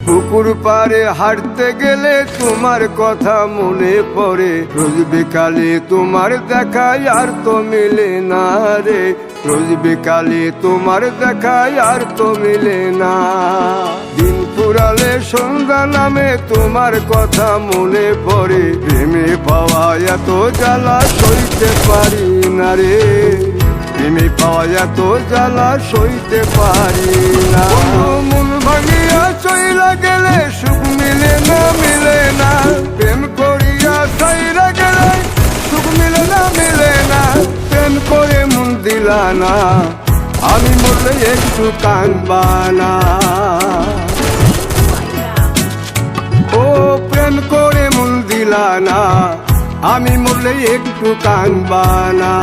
পুকুর পাড়ে হাঁটতে গেলে তোমার কথা মনে পড়ে, রোজ বিকালে তোমার দেখা আর তো মিলে না রে, রোজ বিকালে তোমার দেখা আর তো মিলে না। দিন ফুরালে সন্ধ্যা নামে তোমার কথা মনে পড়ে, প্রেমে পাওয়া এত জ্বালা সইতে পারি না রে, প্রেমে পাওয়া এত জ্বালা সইতে পারি না। মন ভাঙিয়া চইলা গেলে সুখ মিলে না, মিলে না, প্রেম করিয়া চাইরা গেলে সুখ মিলে না, মিলে না, প্রেম করে মন দিলা না, আমি মরলে একটু কাঁদবা না। ও প্রেম করে মন দিলা না, আমি মরলে একটু কাঁদবা না।